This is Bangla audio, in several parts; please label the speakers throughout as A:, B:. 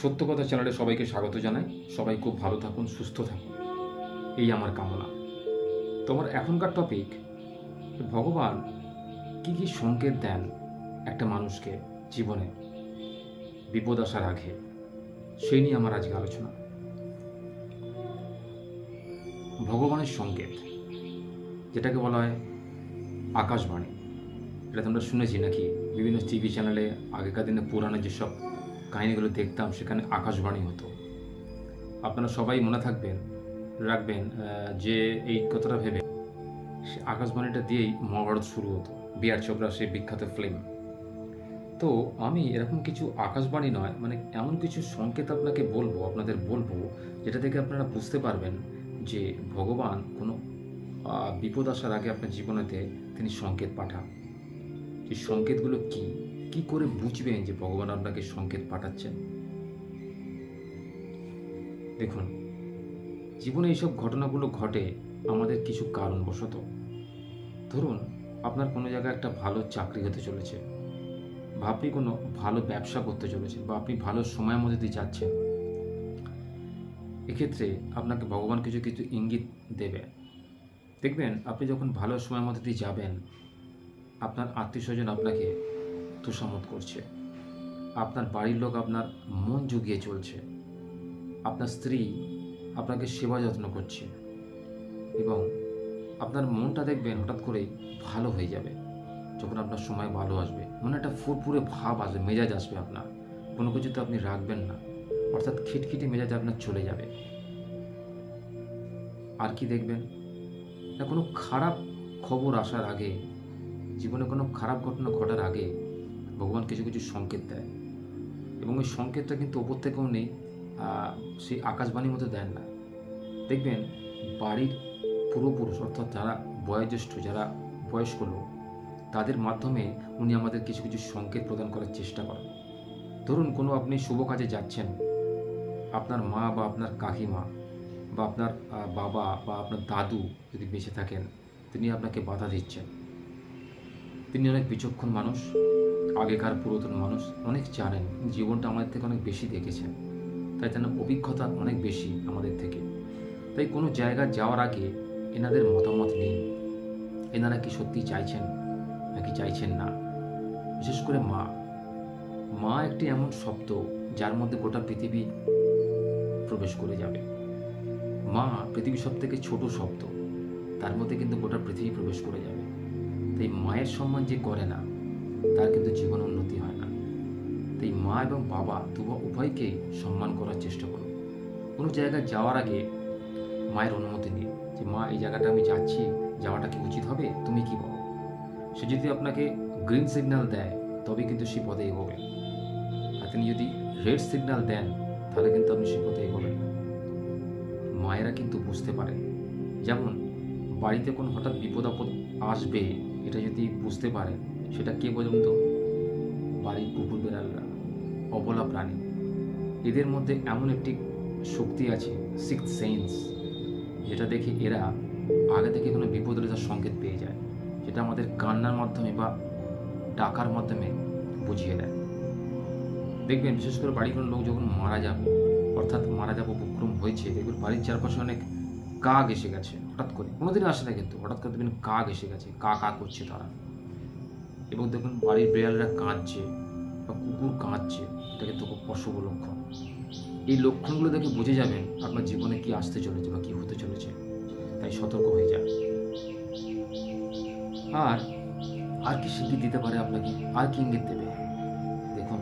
A: সত্য কথা চ্যানেলে সবাইকে স্বাগত জানাই। সবাই খুব ভালো থাকুন, সুস্থ থাকুন, এই আমার কামনা। তোমার এখনকার টপিক, ভগবান কি কি সংকেত দেন একটা মানুষকে জীবনে বিপদ আসার আগে, সেই নিয়ে আমার আজকে আলোচনা। ভগবানের সংকেত, যেটাকে বলা হয় আকাশবাণী, এটা তোমরা শুনেছি নাকি? বিভিন্ন টিভি চ্যানেলে আগেকার দিনে পুরানো যেসব কাহিনীগুলো দেখতাম, সেখানে আকাশবাণী হতো। আপনারা সবাই মনে রাখবেন যে এই কথাটা ভেবে সে আকাশবাণীটা দিয়েই মহাভারত শুরু হতো, বিআর চোপড়া সেই বিখ্যাত ফিল্ম। তো আমি এরকম কিছু আকাশবাণী নয়, মানে এমন কিছু সংকেত আপনাদের বলবো, যেটা থেকে আপনারা বুঝতে পারবেন যে ভগবান কোনো বিপদ আসার আগে আপনার জীবনেতে তিনি সংকেত পাঠান। এই সংকেতগুলো কি করে বুঝবেন যে ভগবান আপনাকে সংকেত পাঠাচ্ছেন? দেখুন, জীবনে এইসব ঘটনাগুলো ঘটে আমাদের কিছু কারণবশত। ধরুন, আপনার কোনো জায়গায় একটা ভালো চাকরি হতে চলেছে, বা আপনি কোনো ভালো ব্যবসা করতে চলেছেন, বা আপনি ভালো সময়ের মধ্যে দিয়ে যাচ্ছেন। এক্ষেত্রে আপনাকে ভগবান কিছু কিছু ইঙ্গিত দেবে। দেখবেন, আপনি যখন ভালো সময়ের মধ্যে দিয়ে যাবেন, আপনার আত্মীয় স্বজন আপনাকে তোষামোদ করছে, আপনার বাড়ির লোক আপনার মন জুগিয়ে চলছে, আপনার স্ত্রী আপনাকে সেবা যত্ন করছে, এবং আপনার মনটা দেখবেন হঠাৎ করেই ভালো হয়ে যাবে। যখন আপনার সময় ভালো আসবে, মনে একটা ফুরফুরে ভাব আসবে, মেজাজ আসবে, আপনার কোনো কিছুতে আপনি রাখবেন না, অর্থাৎ খিটখিটে মেজাজ আপনার চলে যাবে। আর কি দেখবেন না, কোনো খারাপ খবর আসার আগে, জীবনে কোনো খারাপ ঘটনা ঘটার আগে ভগবান কিছু কিছু সংকেত দেয়, এবং ওই সংকেতটা কিন্তু ওপর থেকেও নেই, সেই আকাশবাণীর মতো দেন না। দেখবেন, বাড়ির পূর্বপুরুষ, অর্থাৎ যারা বয়োজ্যেষ্ঠ, যারা বয়স্ক লোক, তাদের মাধ্যমে উনি আমাদের কিছু কিছু সংকেত প্রদান করার চেষ্টা করেন। ধরুন, কোনো আপনি শুভ কাজে যাচ্ছেন, আপনার মা বা আপনার কাকিমা বা আপনার বাবা বা আপনার দাদু যদি বেঁচে থাকেন, তিনি আপনাকে বাধা দিচ্ছেন। তিনি অনেক বিচক্ষণ মানুষ, আগেকার পুরাতন মানুষ, অনেক জানেন, জীবনটা আমাদের থেকে অনেক বেশি দেখেছেন, তাই যেন অভিজ্ঞতা অনেক বেশি আমাদের থেকে। তাই কোনো জায়গা যাওয়ার আগে এনাদের মতামত নিন, এনারা কি সত্যি চাইছেন নাকি চাইছেন না। বিশেষ করে মা একটি এমন শব্দ, যার মধ্যে গোটা পৃথিবী প্রবেশ করে যাবে। মা পৃথিবীর সব থেকে ছোট শব্দ, তার মধ্যে কিন্তু গোটা পৃথিবী প্রবেশ করে যাবে। তাই মায়ের সম্মান যে করে না, তার কিন্তু জীবন উন্নতি হয় না। তাই মা এবং বাবা উভয়কেই সম্মান করার চেষ্টা করুন। কোনো জায়গায় যাওয়ার আগে মায়ের অনুমতি নিন, যে মা, এই জায়গাটা আমি যাচ্ছি, যাওয়াটা কি উচিত হবে, তুমি কি বলো? সে যদি আপনাকে গ্রিন সিগন্যাল দেয়, তবে কিন্তু সে পথে এগোবে। আর তিনি যদি রেড সিগন্যাল দেন, তাহলে কিন্তু আপনি সে পথে এগোবেন না। মায়েরা কিন্তু বুঝতে পারে। যেমন বাড়িতে কোনো হঠাৎ বিপদ আপদ আসবে, এটা যদি বুঝতে পারে, সেটা কে পর্যন্ত? বাড়ির কুকুর বেড়ালরা, অবলা প্রাণী, এদের মধ্যে এমন একটি শক্তি আছে, সিক্সথ সেন্স, যেটা দেখে এরা আগে থেকে কোনো বিপদ হলে তার সংকেত পেয়ে যায়, যেটা আমাদের কান্নার মাধ্যমে বা ডাকার মাধ্যমে বুঝিয়ে দেয়। দেখবেন, বিশেষ করে বাড়ির কোনো লোক যখন মারা যাবে, অর্থাৎ মারা যাবো উপক্রম হয়েছে, দেখবেন বাড়ির চারপাশে অনেক কাক এসে গেছে। হঠাৎ করে, কোনোদিন আসে না, কিন্তু হঠাৎ করে দেখবেন কাক এসে গেছে, কা কা করছে তারা, এবং দেখুন বাড়ির বিড়ালরা কাঁদছে বা কুকুর কাঁদছে। এটা কিন্তু খুব অশুভ লক্ষণ। এই লক্ষণগুলো দেখে বুঝে যাবেন আপনার জীবনে কি আসতে চলেছে বা কি হতে চলেছে। তাই সতর্ক হয়ে যান। আর কি ইঙ্গিত দিতে পারে আপনাকে? আর কি ইঙ্গিত দেবে? দেখুন,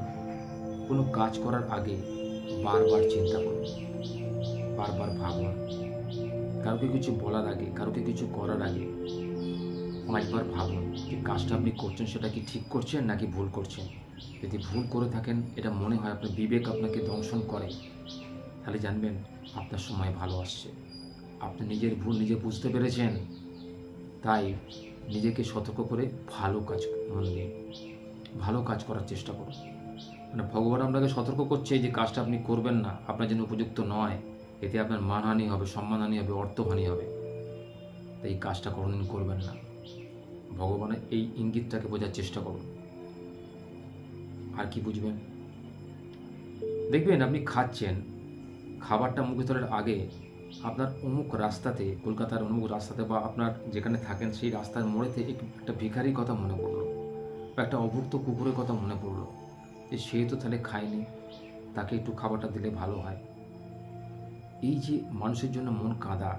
A: কোনো কাজ করার আগে বারবার চিন্তা করুন, বারবার ভাবুন। কারোকে কিছু বলার আগে, কারোকে কিছু করার আগে 5 বার ভাবুন যে কাজটা আপনি করছেন সেটা কি ঠিক করছেন নাকি ভুল করছেন। যদি ভুল করে থাকেন, এটা মনে হয় আপনার বিবেক আপনাকে দংশন করে, তাহলে জানবেন আপনার সময় ভালো আসছে। আপনি নিজের ভুল নিজে বুঝতে পেরেছেন, তাই নিজেকে সতর্ক করে ভালো কাজ মন দিয়ে ভালো কাজ করার চেষ্টা করুন। মানে ভগবান আপনাকে সতর্ক করছে যে কাজটা আপনি করবেন না, আপনার জন্য উপযুক্ত নয়, এতে আপনার মানহানি হবে, সম্মানহানি হবে, অর্থহানি হবে। তাই এই কাজটা কোনোদিন করবেন না। ভগবানের এই ইঙ্গিতটাকে বোঝার চেষ্টা করুন। আর কি বুঝবেন? দেখবেন আপনি খাচ্ছেন, খাবারটা মুখে তোলার আগে আপনার অমুক রাস্তাতে, কলকাতার অমুক রাস্তাতে বা আপনার যেখানে থাকেন সেই রাস্তার মোড়েতে একটা ভিখারির কথা মনে পড়লো, বা একটা অভুক্ত কুকুরের কথা মনে পড়লো, যে সে তো তাহলে খায়নি, তাকে একটু খাবারটা দিলে ভালো হয়। এই যে মানুষের জন্য মন কাঁদা,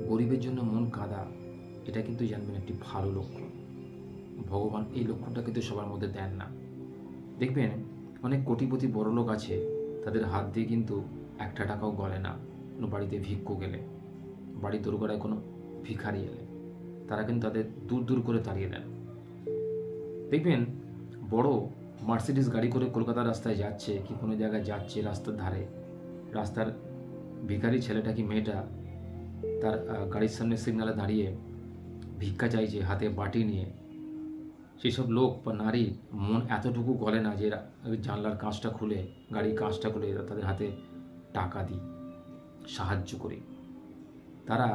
A: গরিবের জন্য মন কাঁদা, এটা কিন্তু জানবেন একটি ভালো লক্ষণ। ভগবান এই লক্ষণটা কিন্তু সবার মধ্যে দেন না। দেখবেন অনেক কোটিপতি বড়লোক আছে, তাদের হাত দিয়ে কিন্তু একটা টাকাও গলে না। কোনো বাড়িতে ভিক্ষু গেলে, বাড়ি দোরগোড়ায় কোনো ভিখারি এলে, তারা কিন্তু তাদের দূর দূর করে তাড়িয়ে দেন। দেখবেন বড় মার্সিডিস গাড়ি করে কলকাতার রাস্তায় যাচ্ছে কি কোনো জায়গায় যাচ্ছে, রাস্তার ধারে, রাস্তার ভিখারি ছেলেটা কি মেয়েটা তার গাড়ির সামনে সিগনালে দাঁড়িয়ে ভিক্ষা চাইছে হাতে বাটি নিয়ে, সেসব লোক বা নারীর মন এতটুকু গলে না যে জানলার কাঁচটা খুলে, গাড়ির কাঁচটা খুলে তাদের হাতে টাকা দিই, সাহায্য করি। তারা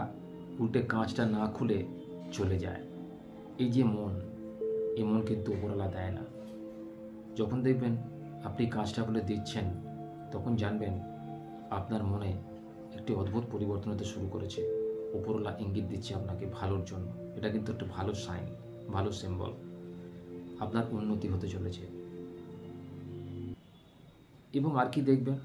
A: উল্টে কাঁচটা না খুলে চলে যায়। এই যে মন, এই মন কিন্তু উপরওয়ালা দেয় না। যখন দেখবেন আপনি কাঁচটা খুলে দিচ্ছেন, তখন জানবেন আপনার মনে একটি অদ্ভুত পরিবর্তন হতে শুরু করেছে। উপরওয়ালা ইঙ্গিত দিচ্ছে আপনাকে ভালোর জন্য। এটা কিন্তু একটা ভালো সাইন, ভালো সিম্বল। আপনার উন্নতি হতে চলেছে। এবং আর কি দেখবেন,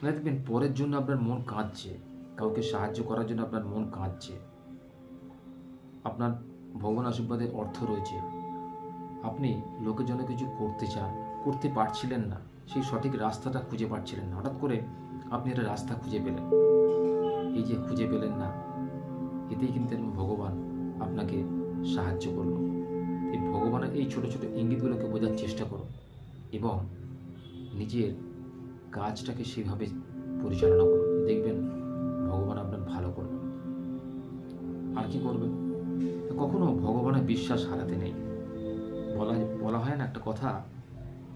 A: দেখবেন পরের জন্য আপনার মন কাঁদছে, কাউকে সাহায্য করার জন্য আপনার মন কাঁদছে। আপনার ভগবান আশীর্বাদে অর্থ রয়েছে, আপনি লোকের জন্য কিছু করতে চান, করতে পারছিলেন না, সেই সঠিক রাস্তাটা খুঁজে পাচ্ছিলেন না, হঠাৎ করে আপনি একটা রাস্তা খুঁজে পেলেন। এই যে খুঁজে পেলেন না, এতেই কিন্তু ভগবান আপনাকে সাহায্য করলো। এই ভগবানের এই ছোট ছোট ইঙ্গিতগুলোকে বোঝার চেষ্টা করুন এবং নিজের কাজটাকে সেভাবে পরিচালনা করুন। দেখবেন ভগবান আপনার ভালো করবেন। আর কি করবেন, কখনো ভগবানের বিশ্বাস হারাতে নেই। বলা হয় না একটা কথা,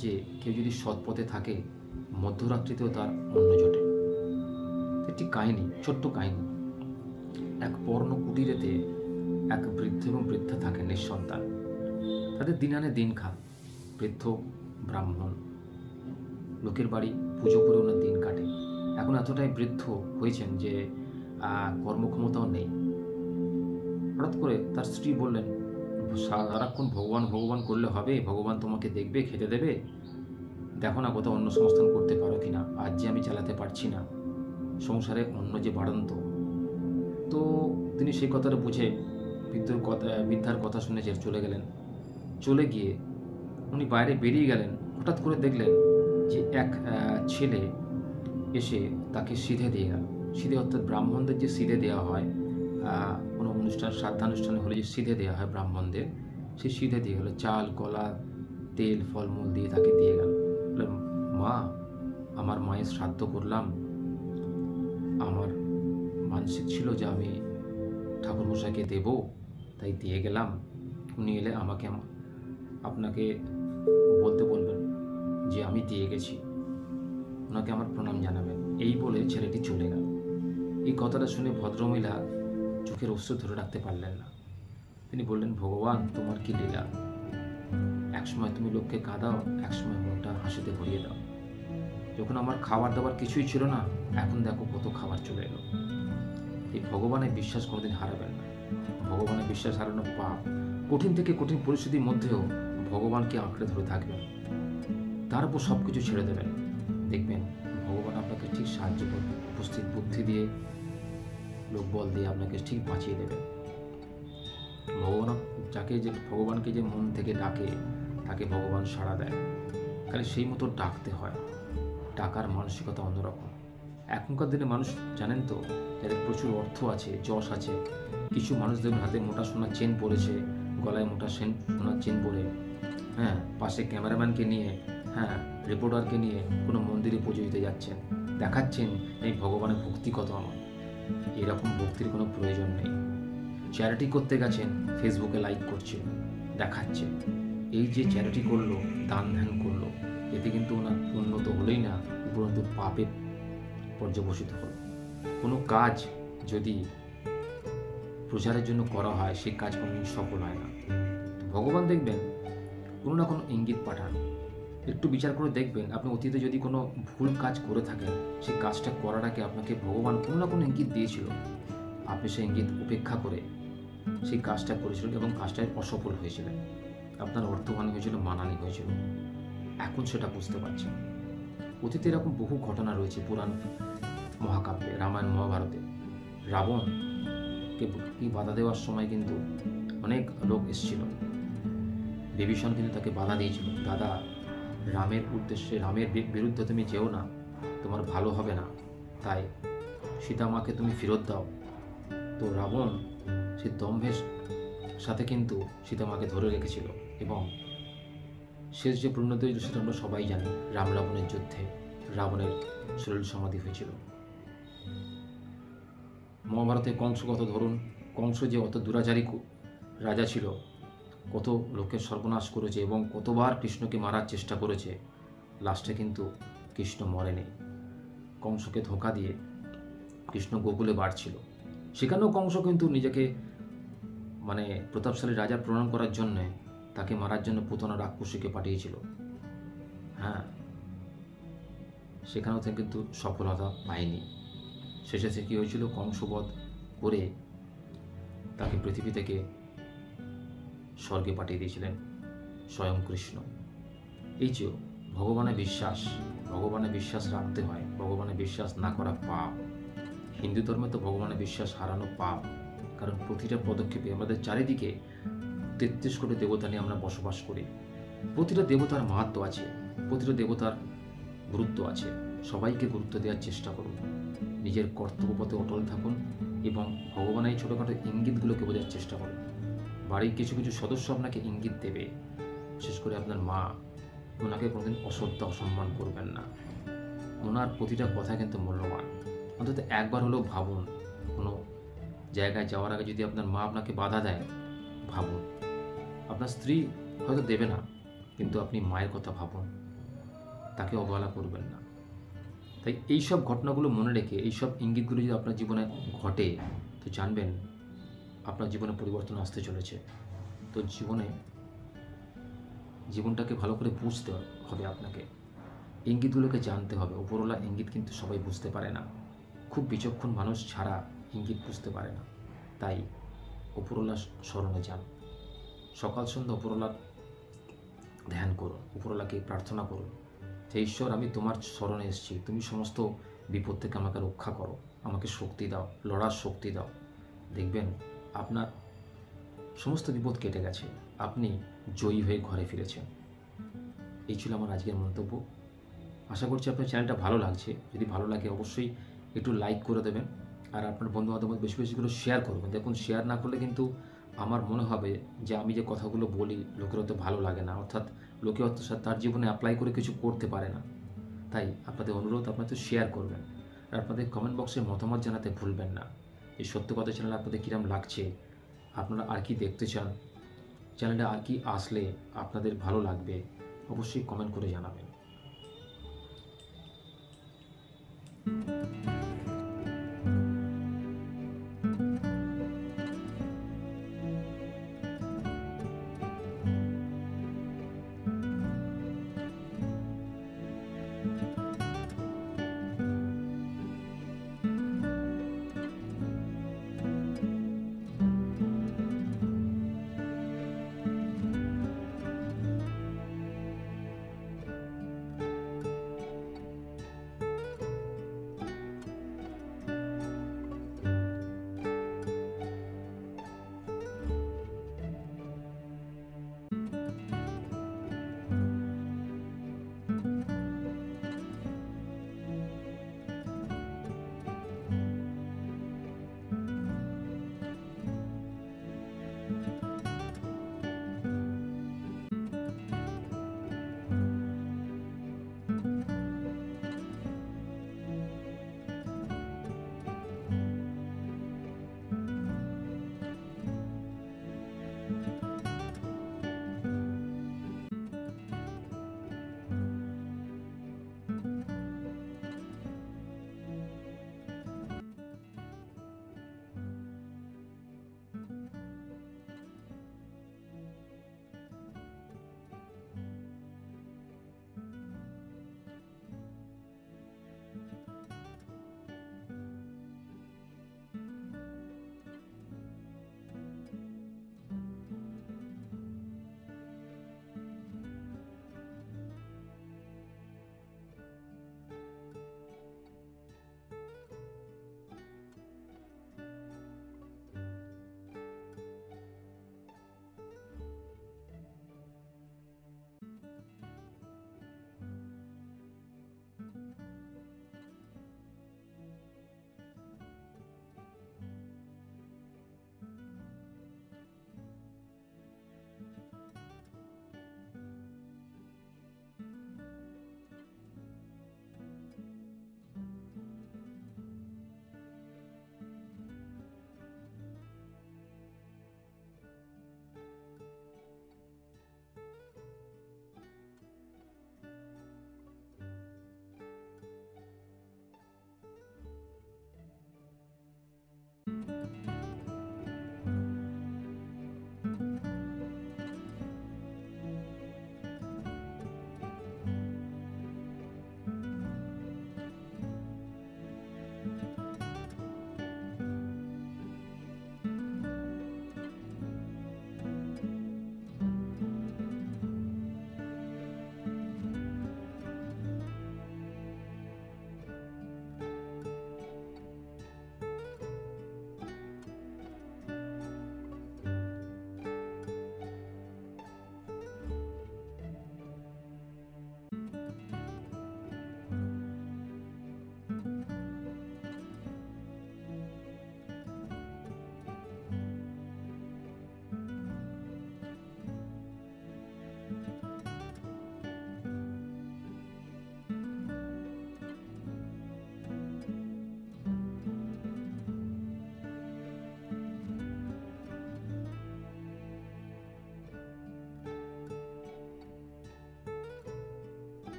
A: যে কেউ যদি সৎ পথে থাকে মধ্যরাত্রিতেও তার অন্ন জোটে। একটি কাহিনী, ছোট্ট কাহিনী। এক পর্ণ কুটিরেতে এক বৃদ্ধ এবং বৃদ্ধা থাকেন নিঃসন্তান। তাদের দিন আনে দিন খান। বৃদ্ধ ব্রাহ্মণ, লোকের বাড়ি পুজো করে ওনার দিন কাটে। এখন এতটাই বৃদ্ধ হয়েছেন যে কর্মক্ষমতাও নেই। হঠাৎ করে তার স্ত্রী বললেন, সারাক্ষণ ভগবান ভগবান করলে হবে? ভগবান তোমাকে দেখবে, খেতে দেবে? দেখো না কোথাও অন্য সংস্থান করতে পারো কিনা, আজ যে আমি চালাতে পারছি না, সংসারে অন্য যে বাড়ন্ত। তো তিনি সেই কথাটা বুঝে বৃদ্ধার কথা শুনে চলে গেলেন। চলে গিয়ে উনি বাইরে বেরিয়ে গেলেন। হঠাৎ করে দেখলেন যে এক ছেলে এসে তাকে সিধে দিয়ে গেল। সিধে অর্থাৎ ব্রাহ্মণদের যে সিধে দেওয়া হয়, কোনো অনুষ্ঠান, শ্রাদ্ধানুষ্ঠানে হলে যে সিধে দেওয়া হয় ব্রাহ্মণদের, সে সিধে দিয়ে গেল। চাল, কলা, তেল, ফলমূল দিয়ে তাকে দিয়ে গেল। মা, আমার মায়ের শ্রাদ্ধ করলাম, আমার মানসিক ছিল যে আমি ঠাকুরমশাইকে দেব, তাই দিয়ে গেলাম। উনি এলে আমাকে আপনাকে বলতে বলবেন যে আমি দিয়ে গেছি, ওনাকে আমার প্রণাম জানাবেন। এই বলে ছেলেটি চলে গেল। এই কথাটা শুনে ভদ্রমহিলা চোখের অশ্রু ধরে রাখতে পারলেন না। তিনি বললেন, ভগবান তোমার কি লীলা, একসময় তুমি লোককে কাঁদাও, একসময় মনটা হাসিতে ভরিয়ে দাও। যখন আমার খাবার দাবার কিছুই ছিল না, এখন দেখো কত খাবার চলে এলো। এই ভগবানের বিশ্বাস কোনোদিন হারাবেন না। ভগবানের বিশ্বাস হারানো পাপ। কঠিন থেকে কঠিন পরিস্থিতির মধ্যেও ভগবানকে আঁকড়ে ধরে থাকবেন, তার উপর সব কিছু ছেড়ে দেবেন। দেখবেন ভগবান আপনাকে ঠিক সাহায্য করবে, উপস্থিত বুদ্ধি দিয়ে, লোকবল দিয়ে আপনাকে ঠিক বাঁচিয়ে দেবে। ভগবানকে যে মন থেকে ডাকে, তাকে ভগবান সাড়া দেয়। খালি সেই মতো ডাকতে হয়। ডাকার মানসিকতা অন্যরকম। এখনকার দিনে মানুষ জানেন তো, যাদের প্রচুর অর্থ আছে, যশ আছে, কিছু মানুষদের হাতে মোটা সোনার চেন পরেছে, গলায় মোটা সোনার চেন পরে, পাশে ক্যামেরাম্যানকে নিয়ে, রিপোর্টারকে নিয়ে কোনো মন্দিরে পুজো দিতে যাচ্ছেন, দেখাচ্ছেন এই ভগবানের ভক্তি কত আমার। এরকম ভক্তির কোনো প্রয়োজন নেই। চ্যারিটি করতে গেছেন, ফেসবুকে লাইক করছে, দেখাচ্ছে। এই যে চ্যারিটি করলো, দান ধ্যান করলো, এতে কিন্তু ওনার উন্নত হলোই না, উপরন্তু পাপে পর্যবসিত হলো। কোনো কাজ যদি প্রচারের জন্য করা হয়, সেই কাজ কোনোদিন সফল হয় না। ভগবান দেখবেন কোনো না কোনো ইঙ্গিত পাঠান, একটু বিচার করে দেখবেন আপনি অতীতে যদি কোনো ভুল কাজ করে থাকেন, সেই কাজটা করার আগে আপনাকে ভগবান কোনো না কোনো ইঙ্গিত দিয়েছিল। আপনি সেই ইঙ্গিত উপেক্ষা করে সেই কাজটা করেছিলেন এবং কাজটায় অসফল হয়েছিলেন। আপনার অর্থহানি হয়েছিল, মানহানি হয়েছিল। এখন সেটা বুঝতে পারছেন। অতীতে এরকম বহু ঘটনা রয়েছে পুরাণ মহাকাব্যে, রামায়ণ মহাভারতে। রাবণকে বাধা দেওয়ার সময় কিন্তু অনেক লোক এসেছিল। বিভীষণ কিন্তু তাকে বাধা দিয়েছিল, দাদা রামের উদ্দেশ্যে, রামের বিরুদ্ধে তুমি যেও না, তোমার ভালো হবে না, তাই সীতামাকে তুমি ফেরত দাও। তো রাবণ সে দম্ভের সাথে কিন্তু সীতামাকে ধরে রেখেছিল এবং শেষ যে পরিণতি হয়েছিল সেটা আমরা সবাই জানি। রাম রাবণের যুদ্ধে রাবণের শরীর সমাধি হয়েছিল। মহাভারতে কংস কথা ধরুন, কংস যে অত দুরাচারী রাজা ছিল, কত লোকের সর্বনাশ করেছে এবং কতবার কৃষ্ণকে মারার চেষ্টা করেছে, লাস্টে কিন্তু কৃষ্ণ মরেনি। কংসকে ধোঁকা দিয়ে কৃষ্ণ গোকুলে বাড়ছিল, সেখানেও কংস কিন্তু নিজেকে প্রতাপশালী রাজার প্রণাম করার জন্য তাকে মারার জন্য পুতনা রাক্ষসীকে পাঠিয়েছিল। হ্যাঁ, সেখানেও থেকে কিন্তু সফলতা পায়নি। শেষে সে কী হয়েছিল, কংসবধ করে তাকে পৃথিবী থেকে স্বর্গে পাঠিয়ে দিয়েছিলেন স্বয়ং কৃষ্ণ। এই যে ভগবানের বিশ্বাস রাখতে হয়, ভগবানের বিশ্বাস না করা পাপ। হিন্দু ধর্মে তো ভগবানের বিশ্বাস হারানো পাপ, কারণ প্রতিটা পদক্ষেপে আমাদের চারিদিকে 33 কোটি দেবতা নিয়ে আমরা বসবাস করি। প্রতিটা দেবতার মাহাত্ম্য আছে, প্রতিটা দেবতার গুরুত্ব আছে। সবাইকে গুরুত্ব দেওয়ার চেষ্টা করুন, নিজের কর্তব্য পথে অটল থাকুন এবং ভগবানের এই ছোটোখাটো ইঙ্গিতগুলোকে বোঝার চেষ্টা করুন। বাড়ির কিছু কিছু সদস্য আপনাকে ইঙ্গিত দেবে, বিশেষ করে আপনার মা, ওনাকে কোনোদিন অশ্রদ্ধা অসম্মান করবেন না। ওনার প্রতিটা কথা কিন্তু মূল্যবান। অন্তত একবার হলেও ভাবুন, কোনো জায়গায় যাওয়ার আগে যদি আপনার মা আপনাকে বাধা দেয়, ভাবুন। আপনার স্ত্রী হয়তো দেবে না, কিন্তু আপনি মায়ের কথা ভাবুন, তাকে অবহেলা করবেন না। তাই এইসব ঘটনাগুলো মনে রেখে, এইসব ইঙ্গিতগুলো যদি আপনার জীবনে ঘটে, তো জানবেন আপনার জীবনে পরিবর্তন আসতে চলেছে। তো জীবনটাকে ভালো করে বুঝতে হবে আপনাকে, ইঙ্গিতগুলোকে জানতে হবে। উপরওয়ালা ইঙ্গিত কিন্তু সবাই বুঝতে পারে না, খুব বিচক্ষণ মানুষ ছাড়া ইঙ্গিত বুঝতে পারে না। তাই উপরওয়ালা স্মরণে যান, সকাল সন্ধ্যা উপরওয়ালার ধ্যান করুন, উপরওয়ালাকে প্রার্থনা করুন যে ঈশ্বর, আমি তোমার স্মরণে এসেছি, তুমি সমস্ত বিপদ থেকে আমাকে রক্ষা করো, আমাকে শক্তি দাও, লড়ার শক্তি দাও। দেখবেন আপনার সমস্ত বিপদ কেটে গেছে, আপনি জয়ী হয়ে ঘরে ফিরেছেন। এই ছিল আমার আজকের মন্তব্য। আশা করছি আপনার চ্যানেলটা ভালো লাগছে। যদি ভালো লাগে অবশ্যই একটু লাইক করে দেবেন, আর আপনার বন্ধুবান্ধব বেশি বেশি করে শেয়ার করবেন। দেখুন, শেয়ার না করলে কিন্তু আমার মনে হবে যে আমি যে কথাগুলো বলি লোকের অত ভালো লাগে না, অর্থাৎ লোকে অত তার জীবনে অ্যাপ্লাই করে কিছু করতে পারে না। তাই আপনাদের অনুরোধ, আপনারা তো শেয়ার করবেন, আর আপনাদের কমেন্ট বক্সে মতামত জানাতে ভুলবেন না। এই সত্য কথা চ্যানেল আপনাদের কীরকম লাগছে, আপনারা আর কি দেখতে চান, চ্যানেলে আর কি আসলে আপনাদের ভালো লাগবে, অবশ্যই কমেন্ট করে জানাবেন।